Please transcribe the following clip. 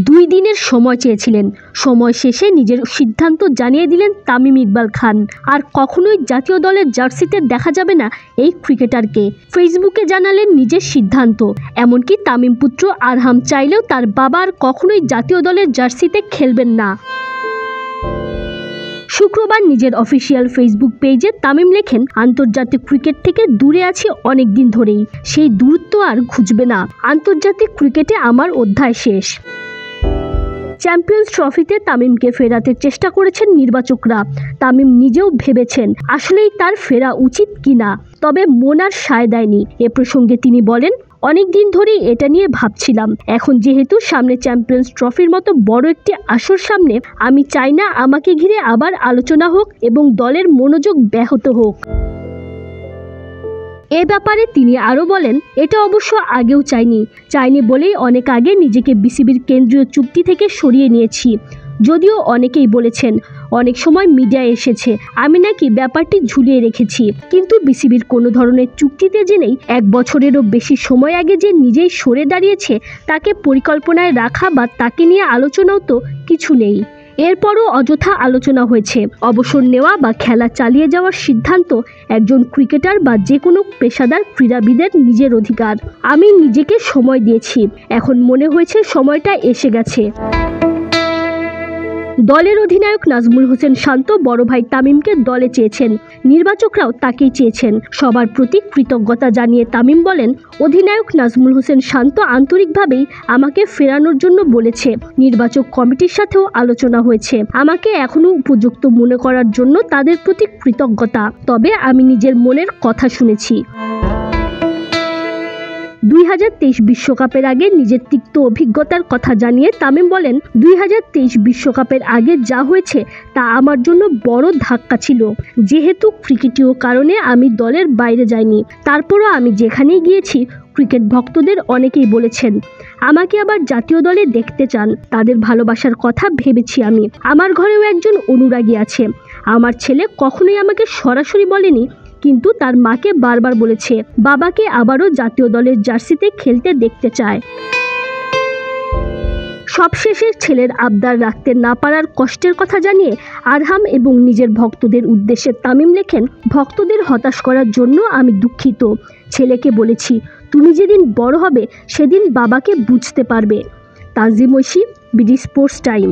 2 দিনের সময় চেয়েছিলেন। সময় শেষে নিজের সিদ্ধান্ত জানিয়ে দিলেন তামিম ইকবাল খান। আর কখনোই জাতীয় দলের জার্সিতে দেখা যাবে না এই ক্রিকেটারকে। ফেসবুকে জানালেন নিজের সিদ্ধান্ত। এমনকি তামিম পুত্র আরহাম চাইলেও তার বাবা আর কখনোই জাতীয় দলের জার্সিতে খেলবেন না। শুক্রবার নিজের অফিসিয়াল ফেসবুক পেজে তামিম লেখেন, আন্তর্জাতিক ক্রিকেট থেকে দূরে আছি অনেক দিন ধরেই, সেই দূরত্ব আর ঘুচবে না। আন্তর্জাতিক ক্রিকেটে আমার অধ্যায় শেষ। চ্যাম্পিয়ন্স ট্রফিতে তামিমকে ফেরাতে চেষ্টা করেছেন নির্বাচকরা। তামিম নিজেও ভেবেছেন আসলেই তার ফেরা উচিত কিনা, তবে মন আর সায় দেয়নি। এ প্রসঙ্গে তিনি বলেন, অনেক দিন ধরেই এটা নিয়ে ভাবছিলাম। এখন যেহেতু সামনে চ্যাম্পিয়ন্স ট্রফির মতো বড় একটি আসর সামনে, আমি চাই না আমাকে ঘিরে আবার আলোচনা হোক এবং দলের মনোযোগ ব্যাহত হোক। এ ব্যাপারে তিনি আরও বলেন, এটা অবশ্য আগেও চাইনি বলেই অনেক আগে নিজেকে বিসিবির কেন্দ্রীয় চুক্তি থেকে সরিয়ে নিয়েছি। যদিও অনেকেই বলেছেন, অনেক সময় মিডিয়ায় এসেছে আমি নাকি ব্যাপারটি ঝুলিয়ে রেখেছি, কিন্তু বিসিবির কোনো ধরনের চুক্তিতে জেনেই 1 বছরেরও বেশি সময় আগে যে নিজেই সরে দাঁড়িয়েছে, তাকে পরিকল্পনায় রাখা বা তাকে নিয়ে আলোচনাও তো কিছু নেই। এরপরও অযথা আলোচনা হয়েছে। অবসর নেওয়া বা খেলা চালিয়ে যাওয়ার সিদ্ধান্ত একজন ক্রিকেটার বা যে কোনো পেশাদার ক্রীড়াবিদের নিজের অধিকার। আমি নিজেকে সময় দিয়েছি, এখন মনে হয়েছে সময়টা এসে গেছে। দলের অধিনায়ক নাজমুল হোসেন শান্ত বড় ভাই তামিমকে দলে চেয়েছেন, নির্বাচকরাও তাকেই চেয়েছেন। সবার প্রতি কৃতজ্ঞতা জানিয়ে তামিম বলেন, অধিনায়ক নাজমুল হোসেন শান্ত আন্তরিকভাবেই আমাকে ফেরানোর জন্য বলেছে। নির্বাচক কমিটির সাথেও আলোচনা হয়েছে। আমাকে এখনও উপযুক্ত মনে করার জন্য তাদের প্রতি কৃতজ্ঞতা, তবে আমি নিজের মনের কথা শুনেছি। 2023 বিশ্বকাপের আগে নিজের তিক্ত অভিজ্ঞতার কথা জানিয়ে তামিম বলেন, 2023 বিশ্বকাপের আগে যা হয়েছে তা আমার জন্য বড় ধাক্কা ছিল। যেহেতু ক্রিকেটীয় কারণে আমি দলের বাইরে যাইনি, তারপরও আমি যেখানেই গিয়েছি ক্রিকেট ভক্তদের অনেকেই বলেছেন আমাকে আবার জাতীয় দলে দেখতে চান। তাদের ভালোবাসার কথা ভেবেছি আমি। আমার ঘরেও একজন অনুরাগী আছে। আমার ছেলে কখনোই আমাকে সরাসরি বলেনি, কিন্তু তার মাকে বারবার বলেছে বাবাকে আবারও জাতীয় দলের জার্সিতে খেলতে দেখতে চায়। সবশেষে ছেলের আবদার রাখতে না পারার কষ্টের কথা জানিয়ে আরহাম এবং নিজের ভক্তদের উদ্দেশ্যে তামিম লেখেন, ভক্তদের হতাশ করার জন্য আমি দুঃখিত। ছেলেকে বলেছি তুমি যেদিন বড় হবে সেদিন বাবাকে বুঝতে পারবে। Tanzim Oishi, BD sports time.